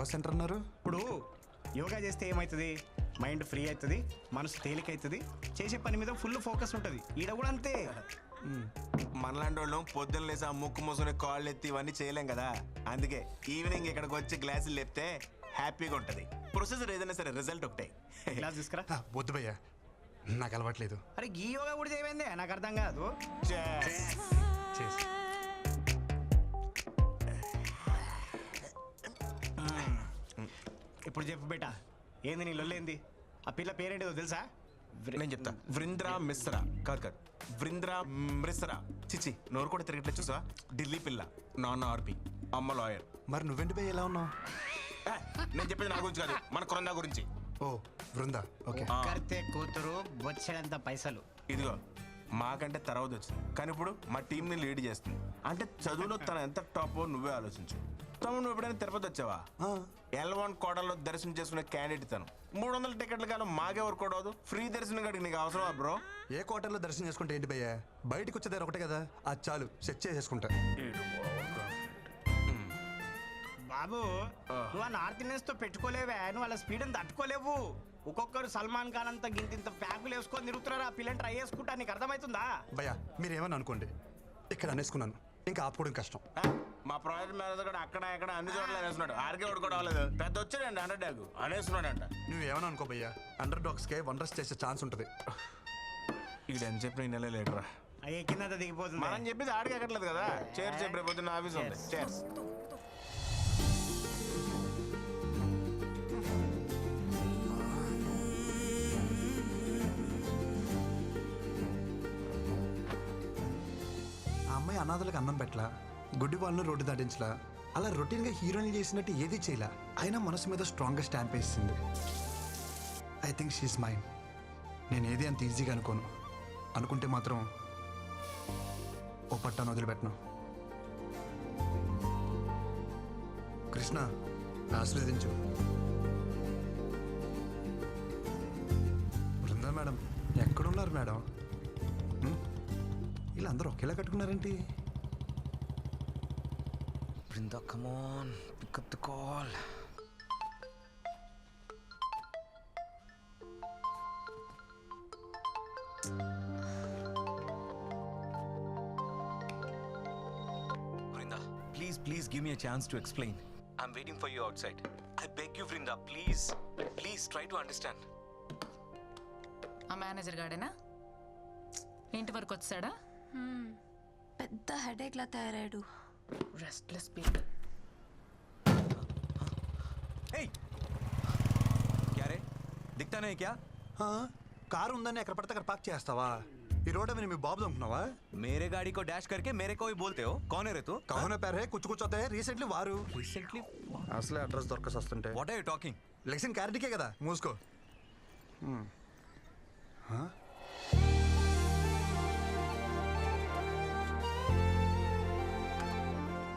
Yoga centre అన్నారు. ఇప్పుడు యోగా చేస్తే ఏమవుతుంది? మైండ్ ఫ్రీ అవుతుంది, మనసు తేలిక అవుతుంది, చేసే పని మీద ఫుల్ ఫోకస్ ఉంటుంది. ఈడ కూడా అంతే. మనలాంటి వాళ్ళం పొద్దున్న లేసి ఆ ముక్కు మూసుకుని కాళ్ళు ఎత్తి ఇవన్నీ చేయలేం కదా. అందుకే ఈవినింగ్ ఇక్కడికి వచ్చి గ్లాసులు లేపితే హ్యాపీగా ఉంటుంది. ప్రొసెసర్ ఏదైనా సరే రిజల్ట్ ఒకటే. క్లాస్ తీసుకురా. వద్దు భయ్యా, నాకు అలవాట్లేదు. అరే ఈ యోగా కూడా చేయమైందే, నాకు అర్థం కాదు. చేసి ఇప్పుడు చెప్పు బేటా, ఏంది నీ లొల్లేంది? ఆ పిల్ల పేరేంటిదో తెలుసా? నేను చెప్తా. వృంద్రా మిశ్రా. కాదు కాదు, వృంద్రా మిశ్రా. చిచి, నోరు కూడా తిరగట్లేదు చూసా. ఢిల్లీ పిల్ల, నాన్న ఆర్పి, అమ్మ లాయర్. మరి నువ్వేంటి భయ్య ఎలా ఉన్నావు? నేను చెప్పేది నా గురించి కాదు, మన కొరందా గురించి. ఓ బృందా, ఓకే. కడితే కూతురు బొచ్చెడంత పైసలు. ఇదిగో మాకంటే తర్వాత వచ్చింది, కానీ ఇప్పుడు మా టీంని లీడ్ చేస్తుంది. అంటే చదువులో తన ఎంత టాపో నువ్వే ఆలోచించు. తమ్ముడు నువ్వు ఎప్పుడైనా తిరుపతి వచ్చావా? L1 కోటలో దర్శనం చేసుకునే క్యాండిడేట్ తను. 300 టికెట్ల కాలం మాకెవరు కూడా అవదు. ఫ్రీ దర్శనం కాడికి నీకు అవసరమా బ్రో? ఏ కోటల్లో దర్శనం చేసుకుంటే ఏంటి భయ్యా, బయటకు వచ్చేదారు ఒకటే కదా, అది చాలు, సెట్ చేసేసుకుంటా. బాబు నువ్వు ఆ నార్త్ ఇండియన్స్ తో పెట్టుకోలేవే, నువ్వు వాళ్ళ స్పీడ్ అని తట్టుకోలేవు. ఒక్కొక్కరు సల్మాన్ ఖాన్ అంతా గింత ప్యాకులు వేసుకొని తిరుగుతున్నారు. ఆ పిల్లని ట్రై చేసుకుంటా, నీకు అర్థమవుతుందా? భయ్యా మీరేమని అనుకోండి, ఇక్కడ అనేసుకున్నాను, ఇంకా ఆపుకోవడం కష్టం. మా ప్రాజెక్ట్ మేనేజర్ కూడా అక్కడ ఇక్కడ అన్ని చోట్ల అనేస్తున్నాడు. ఆర్కే ఒకటి కూడా అవ్వలేదు. పెద్ద వచ్చాడండి అండర్ డాగ్ అనేస్తున్నాడంట. నువ్వేమని అనుకో భయ్యా, అండర్ డాగ్స్కే వండర్స్ చేసే ఛాన్స్ ఉంటుంది. ఇక్కడ ఎంత చెప్పిన నెల లేటరా. అయ్యే కింద దిగిపోతుంది. మనం చెప్పేది ఆడికి ఎక్కట్లేదు కదా. చేర్స్ రేపు పొద్దున్న ఆఫీస్ ఉంది. చేర్స్. ఆ అమ్మాయి అనాథలకు అన్నం పెట్టలా, గుడ్డి వాళ్ళను రోడ్డు దాటించలా, అలా రొటీన్గా హీరోయిన్ చేసినట్టు ఏది చేయలా, అయినా మనసు మీద స్ట్రాంగ్గా స్టాంప్ వేసింది. I think she's mind. నేను ఏది అంత ఈజీగా అనుకోను, అనుకుంటే మాత్రం ఓ పట్టాను వదిలిపెట్టను. కృష్ణ ఆశీర్వదించు. బృందా మేడం ఎక్కడున్నారు మేడం? ఇలా అందరూ ఒకేలా కట్టుకున్నారేంటి? Brinda, come on, pick up the call. Brinda, please give me a chance to explain. I'm waiting for you outside. I beg you, Brinda, please try to understand. ఆ మేనేజర్ గాడేనా ఇంటి వరకు వచ్చాడా? పెద్ద హెడేక్ లా తయారాడు. Restless people. Hey, क्या रे? दिखता नहीं क्या? కారు ఉందని ఎక్కడ పడితే అక్కడ పార్క్ చేస్తావా? ఈ రోడ్ మీద మీ బాబు అనుకున్నావా? मेरे गाड़ी को डैश करके मेरे को ही बोलते हो. कौन है रे तू? కౌన పేరే కూర్చోతే రీసెంట్లీ వారు Recently? అసలే అడ్రస్ దొరకసి వస్తుంటే. What are you talking? లెక్సిన్ క్యారెట్కే కదా, మూసుకో.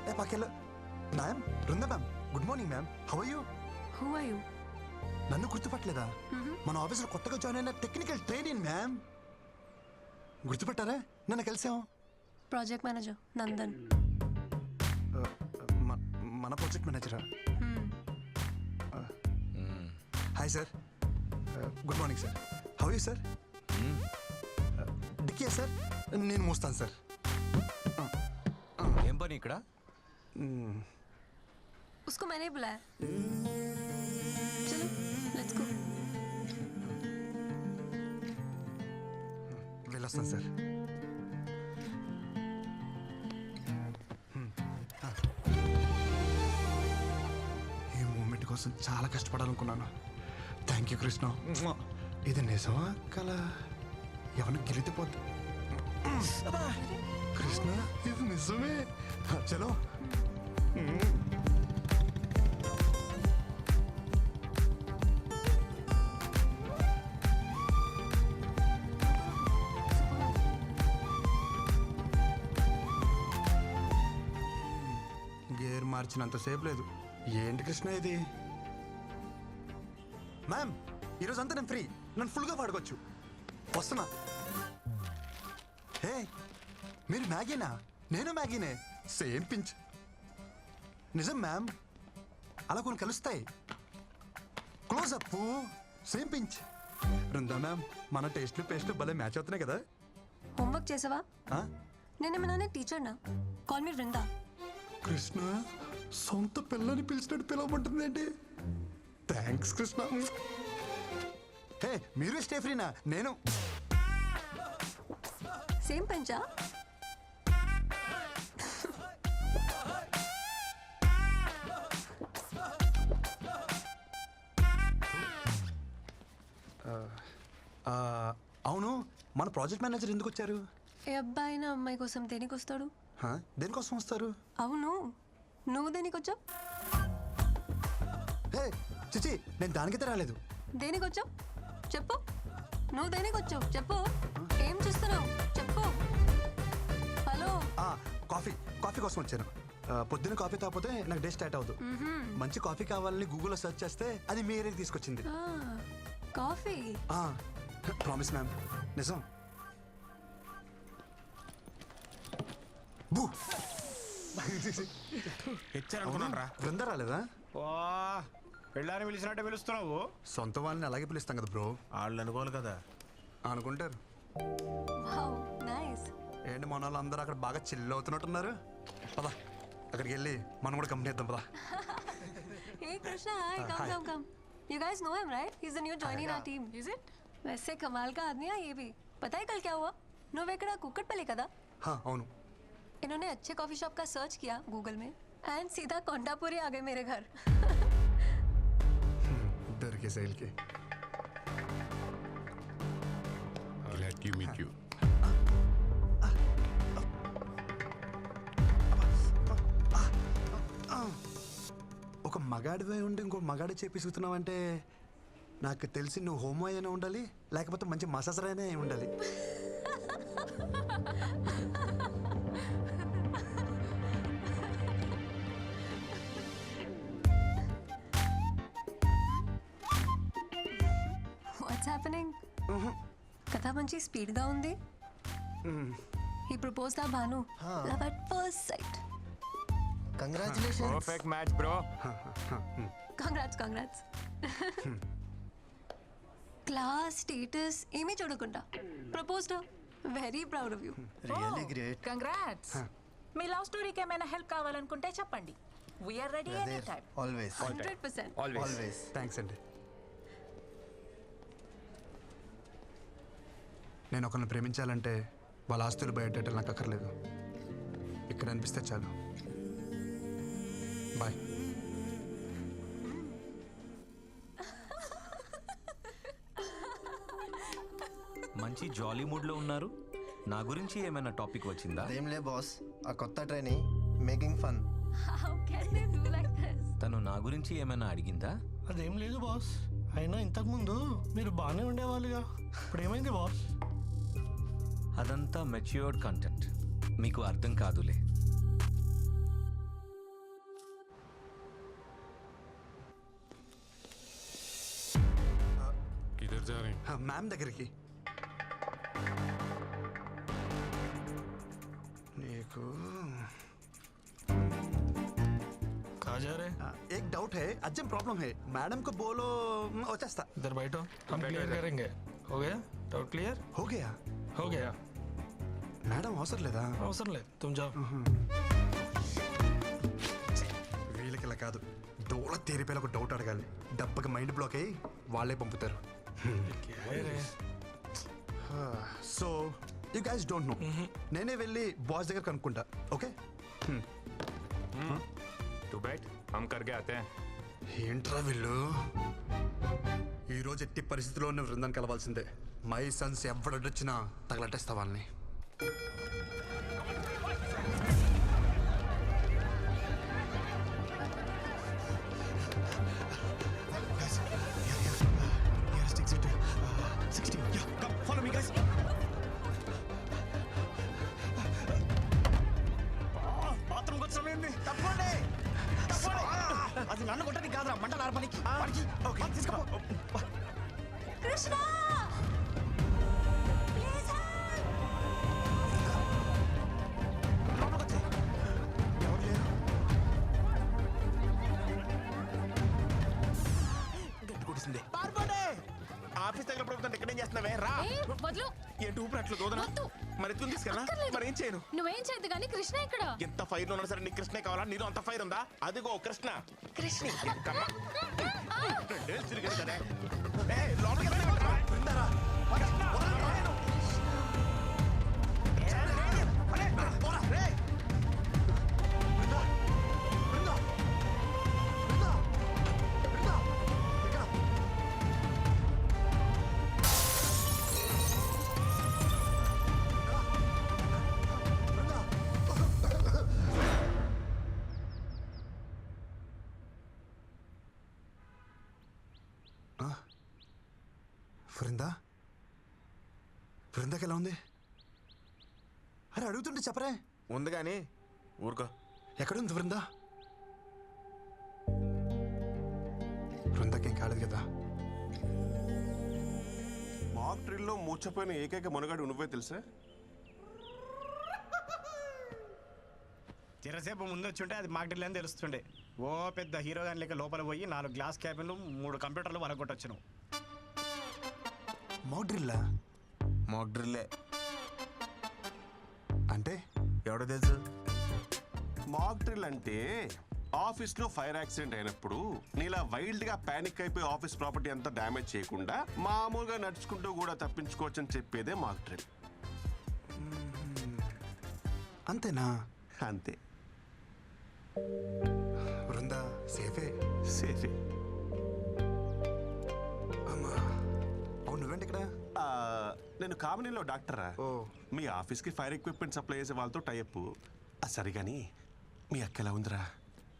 ఏ పక్కెళ్ళు. Ma'am, Brinda ma'am, good morning ma'am. How are you? Who are you? నన్ను గుర్తుపట్టలేదా? మన ఆఫీసులో కొత్తగా జాయిన్ అయిన టెక్నికల్ ట్రైనింగ్ మ్యామ్. గుర్తుపట్టారా? నన్ను కలిసాం. Project manager Nandan. మన ప్రాజెక్ట్ మేనేజరా? Hi sir, good morning sir. How you sir? డిక్కియా సార్, నేను మోస్తాను సార్. ఏం పని ఇక్కడ? उसको मैंने बुलाया. चलो लेट्स गो. వెళ్ళొస్తాను సార్. ఈ మూమెంట్ కోసం చాలా కష్టపడాలనుకున్నాను. Thank you Krishna. ఇది నిజమా కల? ఎవరిని గెలిచిపోద్ది కృష్ణ, ఇది నిజమే. చలో. గేర్ మార్చినంతసేపు లేదు. ఏంటి కృష్ణ ఇది? మ్యామ్, ఈరోజు అంతా నేను ఫ్రీ, నన్ను ఫుల్గా వాడుకోవచ్చు. వస్తున్నా. హే, మీరు మ్యాగీనా? నేను మ్యాగీనే, సేమ్ పించ్. నిజం మ్యామ్. అలా కొన్ని కలుస్తాయి. Close up, same pinch. Brinda ma'am, మన టేస్ట్లు పేస్ట్లు భలే మ్యాచ్ అవుతున్నాయి కదా. హోంవర్క్ చేసావా? ఆ? నేనేమన్నా టీచర్నా? Call me Vrinda. కృష్ణ సొంత పిల్లని పిలిచినట్టు పిలవమంటుంది ఏంటి? థ్యాంక్స్ కృష్ణ. హే, మీరు స్టే ఫ్రీనా? నేను సేమ్ పెంచా? అవును, మన ప్రాజెక్ట్ మేనేజర్ ఎందుకు వచ్చారు? ఏ అబ్బాయి నా అమ్మాయి కోసం దేనికి వస్తాడు? హా? దేనికోసం వస్తారు? అవును, నువ్వు దేనికి వచ్చావు? హే చిచి, నేను దానికైతే రాలేదు. దేనికి వచ్చావు చెప్పు. నువ్వు దేనికి వచ్చావు చెప్పు. ఏం చేస్తున్నావు చెప్పు. హలో. కాఫీ కాఫీ కోసం వచ్చాను. పొద్దున్న కాఫీ తాగిపోతే నాకు డే స్టార్ట్ అవ్వదు. మంచి కాఫీ కావాలని గూగుల్లో సెర్చ్ చేస్తే అది మీ ఏరియాకి తీసుకొచ్చింది. కాఫీ. ప్రామిస్ మ్యామ్, నిజం. బూ హెచ్చారనుకున్నాను రా. బృంద రాలేదా? ఓ పెళ్ళాన్ని పిలిచినట్టే పిలుస్తున్నావు. సొంత వాళ్ళని అలాగే పిలుస్తాం కదా బ్రో. వాళ్ళు అనుకోవాలి కదా. అనుకుంటారు. Wow nice. ఏంటి మన వాళ్ళు అందరూ అక్కడ బాగా చిల్ అవుతున్నట్టున్నారు. పదా అక్కడికి వెళ్ళి మనం కూడా కంపెనీ ఇద్దాం. పదా. Hey Krishna, hi. Come, come. You guys know him, right? He's the new joining our team. Is it? वैसे कमाल का आदमी है ये भी. पता है कल क्या हुआ? నువ్వెక్కడ కుక్కట్పల్లి కదా? అవును. इन्होंने अच्छे कॉफी शॉप का सर्च किया गूगल में एंड सीधा कोंडापुरी आ गए मेरे घर. దొరికే శైలికి. Glad to meet you. ఒక మగాడివై ఉండి ఇంకో మగాడి చేపిస్తున్నావంటే నాకు తెలిసి నువ్వు హోమో అయినా ఉండాలి, లేకపోతే మంచి మసాజర్ అయినా ఉండాలి. What's happening? కథ మంచి స్పీడ్ గా ఉంది. హీ ప్రపోజ్డ్ ఆ Bhanu. Love at first sight. Congratulations. Perfect match, bro. Congrats. Class status ఏమీ చూడకుండా proposed. Very proud of you. Really great. Congrats. మీ లవ్ స్టోరీకి ఏమైనా హెల్ప్ కావాలనుకుంటే చెప్పండి. We are ready any time. Always 100%. Always. Thanks అండి. నేను ఒకరిని ప్రేమించాలంటే వాళ్ళ ఆస్తులు బయటెట్టాలి నాకు అక్కర్లేదు. ఇక్కడ అనిపిస్తే చాలు. బాయ్. మంచి జాలీ మూడ్లో ఉన్నారు. నా గురించి ఏమైనా టాపిక్ వచ్చిందా? అదేం లే బాస్, ఆ కొత్త training making fun. How can they do like this? తను నా గురించి ఏమైనా అడిగిందా? అదేం లేదు బాస్. అయినా ఇంతకుముందు మీరు బాగానే ఉండేవాళ్ళుగా, ఇప్పుడు ఏమైంది బాస్? అదంతా మెచ్యూర్డ్ కంటెంట్, మీకు అర్థం కాదులే. किधर जा रहे हैं? మ్యామ్ దగ్గరికి. నీకు कहाँ जा रहे? एक डाउट है, अर्जेंट प्रॉब्लम है. मैडम को बोलो వచ్చేస్తా. इधर बैठो, हम क्लियर करेंगे. हो गया? Doubt clear? हो गया. हो गया. మేడం అవసరం లేదా? అవసరం లేదు, तुम जाओ. వీళ్ళకి ఇలా కాదు, డోల తీరిపోయి ఒక డౌట్ అడగాలి. డబ్బకి మైండ్ బ్లాక్ అయ్యి వాళ్ళే పంపుతారు. क्या है रे? So you guys don't know. నేనే వెళ్ళి బాస్ దగ్గర కనుక్కుంటా. ఓకే? तू बैठ, हम करके आते हैं. ఏంట్రా వీళ్ళు? ఈరోజు ఎట్టి పరిస్థితిలో ఉన్న బృందాన్ని కలవాల్సిందే. మై సన్స్ ఎవడొచ్చినా తగలట్టేస్తా వాళ్ళని. బాత్రూమ్కి వచ్చిన తప్పండి. అది నన్ను కొట్టని కాదురా, మంటలు ఆర్పనికి. తీసుకో. Krishna please help. ఎవరు లేరు. ఆఫీస్ దగ్గర పడుతుంటే ఇక్కడేం చేస్తున్నావే రా వదులు. ఏంటి ఊపినట్లు దోదనా వద్దు. మరి ఎత్తుకుని తీసుకెళ్ళా అక్కర్లేదు. మరి ఏం చేయను నువ్వేం చేయద్దు కానీ కృష్ణ ఇక్కడ. ఎంత ఫైర్ లో ఉన్నా సరే నీకు కృష్ణే కావాలా నీలో అంత ఫైర్ ఉందా అదిగో కృష్ణ కృష్ణ. ఇంకమ్మ. రెండేళ్ళు తిరిగాను కదా ఏయ్, లోపలికి వెళ్ళండి, వెళ్ళండి. కృష్ణ, వదలండి. పోరా, రేయ్. బృందా బృందాకి ఎలా ఉంది? అరే అడుగుతుంటే చెప్పరే. ఉంది కానీ ఊరుకో. ఎక్కడుంది బృందా? బృందాకి ఏం కాలేదు కదా? మాక్ డ్రిల్లో మూర్చపోయిన ఏకైక మునగాడు నువ్వే తెలుసా? చిరసేపు ముందు వచ్చుంటే అది మాకు అని తెలుస్తుండే. ఓ పెద్ద హీరో గాని లేక లోపల పోయి 4 గ్లాస్ క్యాబిన్లు 3 కంప్యూటర్లు వరగొట్టొచ్చును. మాక్ డ్రిల్లా? మాక్ డ్రిల్లే అంటే ఎవడో తెలుసు. మాక్ డ్రిల్ అంటే ఆఫీస్ లో ఫైర్ యాక్సిడెంట్ అయినప్పుడు నీలా వైల్డ్ గా పానిక్ అయిపోయి ఆఫీస్ ప్రాపర్టీ అంతా డ్యామేజ్ చేయకుండా మామూలుగా నడుచుకుంటూ కూడా తప్పించుకోవచ్చు అని చెప్పేదే మాక్ డ్రిల్. అంతేనా? అంతే. బృందా సేఫే. సేఫే. అమ్మా అవును నువ్వేంటి ఇక్కడ? నేను కామినీలో డాక్టరా. ఓ. మీ ఆఫీస్కి ఫైర్ ఎక్విప్మెంట్ సప్లై చేసే వాళ్ళతో టైఅప్. సరే కానీ మీ అక్క ఎలా ఉందిరా?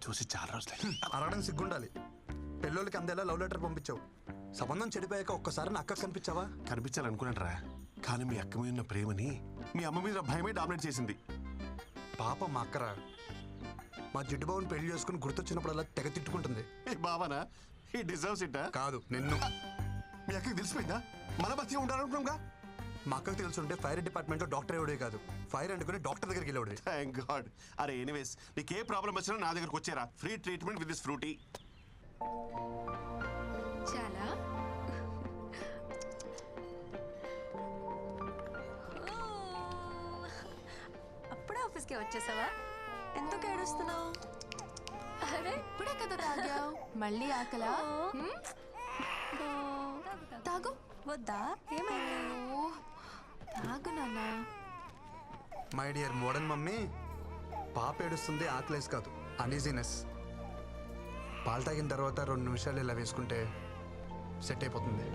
చూసి చాలా రోజులు. అరగడం సిగ్గుండాలి. పెళ్ళోళ్ళకి అందేలా లవ్ లెటర్ పంపించావు. సంబంధం చెడిపోయాక ఒక్కసారి నా అక్క కనిపించావా? కనిపించాలనుకున్నాను రా, కానీ మీ అక్క మీద ఉన్న ప్రేమని మీ అమ్మ మీద భయమే డామినేట్ చేసింది. పాప మా అక్కరా. మా జిడ్డు బాబుని పెళ్లి చేసుకుని గుర్తొచ్చినప్పుడు అలా తెగ తిట్టుకుంటుంది. బావనా ఈ డిజర్వ్స్ ఇట్. కాదు నిన్ను. మీ అక్కకి తెలిసిపోయిందా? మన బతిగా ఉండాలనుకున్నాగా. మా అక్కకు తెలుసుంటే ఫైర్ డిపార్ట్మెంట్లో డాక్టర్ ఎవడే కాదు, ఫైర్ అంటుకుని డాక్టర్ దగ్గరికి వెళ్ళేవాడే. Thank God. అరే ఎనీవేస్ నీకు ఏ ప్రాబ్లం వచ్చినా నా దగ్గరకు వచ్చారా. Free treatment with this Frooti. చాలా అప్పుడే ఆఫీస్కి వచ్చేసావా? ఎందుకు ఏడుస్తున్నావు? అరే ఇప్పుడే కదా తాగావు, మళ్ళీ ఆకలా? తాగు. వద్దా? ఏమైంది? ఓ, తాగు నాన్న. మై డియర్ మోడర్న్ మమ్మీ, పాప ఏడుస్తుంది ఆకలేసి కాదు, అనీజీనెస్. పాలు తాగిన తర్వాత 2 నిమిషాలు ఇలా వేసుకుంటే సెట్ అయిపోతుంది.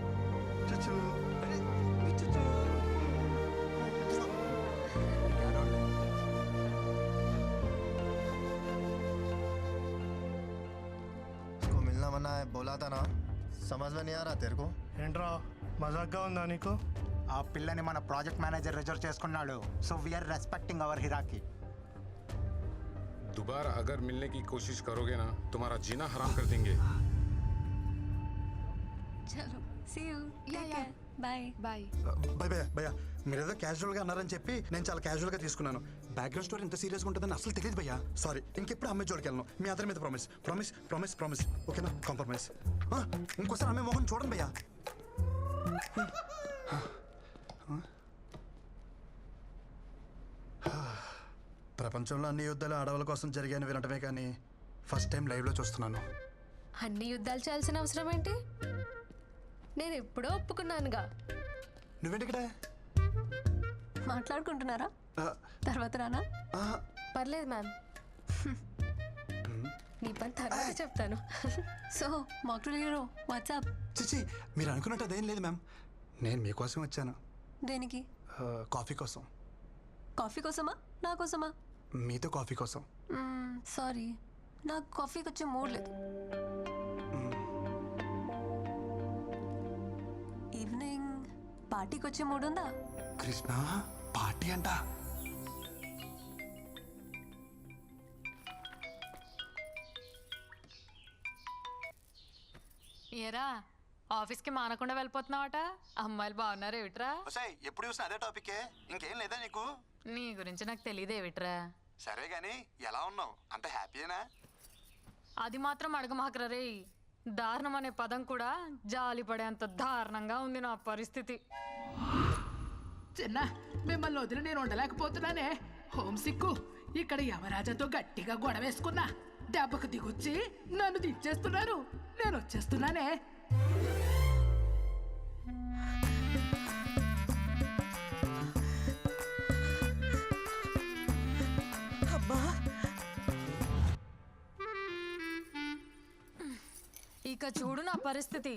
इसको मिलना मना है बोला था ना, समझ में नहीं आ रहा तेरे को? ఏంట్రా మజాక్గా ఉందా నీకు? ఆ పిల్లని మన ప్రాజెక్ట్ మేనేజర్ రిజర్వ్ చేసుకున్నాడు. So we are respecting our hierarchy. दोबारा अगर मिलने की कोशिश करोगे ना तुम्हारा जीना हराम कर देंगे. చలో see you. Yeah, yeah. Bye. Bye. భయ భయ భయ మీరేదో క్యాజువల్గా అన్నారని చెప్పి నేను చాలా క్యాజువల్గా తీసుకున్నాను. బ్యాక్గ్రౌండ్ స్టోరీ ఇంత సీరియస్గా ఉంటుందని అసలు తెలియదు భయ్యా. సారీ, ఇంకెప్పుడు అమ్మాయి జోడికి వెళ్ళను. మీ అందరి మీద ప్రామిస్ ప్రామిస్ ప్రామిస్ ప్రామిస్ ఓకేనా? కాంప్రమైజ్. ఇంకోసారి అమ్మాయి మొహం చూడండి భయ్యా. ప్రపంచంలో అన్ని యుద్ధాలు ఆడవాళ్ళ కోసం జరిగాయని వినటమే కానీ ఫస్ట్ టైం లైవ్లో చూస్తున్నాను. అన్ని యుద్ధాలు చేయాల్సిన అవసరం ఏంటి? నేను ఎప్పుడో ఒప్పుకున్నానుగా. నువ్వేంటి ఇక్కడ? మాట్లాడుకుంటున్నారా? తర్వాత రానా? పర్లేదు మ్యామ్, నీ పని తర్వాత చెప్తాను. సో మాక్టూల్ హీరో వాట్సాప్. చిచి మీరు అనుకున్నట్టు అదేం లేదు మ్యామ్. నేను మీకోసం వచ్చాను. దేనికి? కాఫీ కోసం. కాఫీ కోసమా? నా కోసమా? మీతో కాఫీ కోసం. సారీ, నాకు కాఫీకి వచ్చే మూడ్ లేదు. ఈవినింగ్ పార్టీకి వచ్చే మూడ్ ఉందా? కృష్ణ పార్టీ అంట. ఏరా ఆఫీస్కి మానకుండా వెళ్ళిపోతున్నావట? అమ్మాయిలు బాగున్నారు ఏమిట్రా? ఎప్పుడు చూసినా అదే టాపికే, ఇంకేం లేదా నీకు? నీ గురించి నాకు తెలియదు ఏమిట్రా. సరే గాని ఎలా ఉన్నావు? అంత హ్యాపీయేనా? అది మాత్రం అడగమాకరా రే. దారుణం అనే పదం కూడా జాలి పడేంత దారుణంగా ఉంది నా పరిస్థితి. చిన్న మిమ్మల్ని వదిలి నేను ఉండలేకపోతున్నానే. హోమ్ సిక్కు ఇక్కడ యమరాజాతో గట్టిగా గొడవేసుకున్నా దెబ్బకు దిగొచ్చి నన్ను దించేస్తున్నారు. నేను వచ్చేస్తున్నానే. ఇక చూడు నా పరిస్థితి.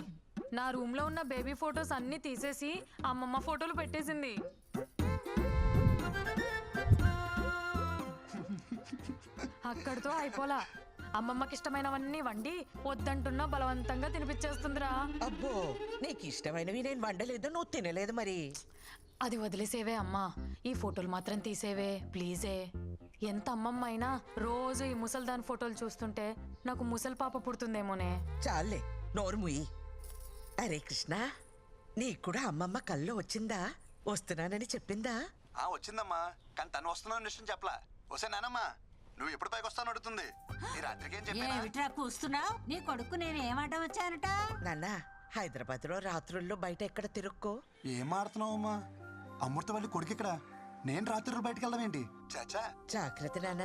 నా రూమ్ లో ఉన్న బేబీ ఫొటోస్ అన్ని తీసేసి అమ్మమ్మ ఫోటోలు పెట్టేసింది. అక్కడితో అయిపోలా. అమ్మమ్మకి ఇష్టమైనవన్నీ వండి వద్దంటున్నా బలవంతంగా తినిపించేస్తుందిరా. అబ్బో, నీకు ఇష్టమైనవి నేను వండలేదు, నువ్వు తినలేదు మరి. అది వదిలేసేవే అమ్మా, ఈ ఫోటోలు మాత్రం తీసేవే ప్లీజే. ఎంత అమ్మమ్మ అయినా రోజు ఈ ముసల్దాన్ ఫోటోలు చూస్తుంటే నాకు ముసలి పాప పుడుతుందేమోనే. చాలే, నోరు ముయ్యి. అరే కృష్ణ, నీకు కూడా అమ్మమ్మ కల్లో వచ్చిందా? వస్తున్నానని చెప్పిందా? వచ్చిందమ్మా, కానీ తను వస్తున్నాను విషయం చెప్పలా. వస్తే నానమ్మా, నువ్వు ఎప్పుడు పైకి వస్తాను అడుగుతుంది. ఈ రాత్రికి ఏం చెప్పా కూస్తున్నావు? నీ కొడుకు నేను ఏమాట వచ్చానట? నాన్న, హైదరాబాద్ లో రాత్రుల్లో బయట ఎక్కడ తిరుక్కో. ఏం ఆడుతున్నావు అమ్మా? అమృతవల్లి కొడుకు ఇక్కడ, నేను రాత్రి బయటకు వెళ్దాం ఏంటి? చాచా జాగ్రత్త నాన్న.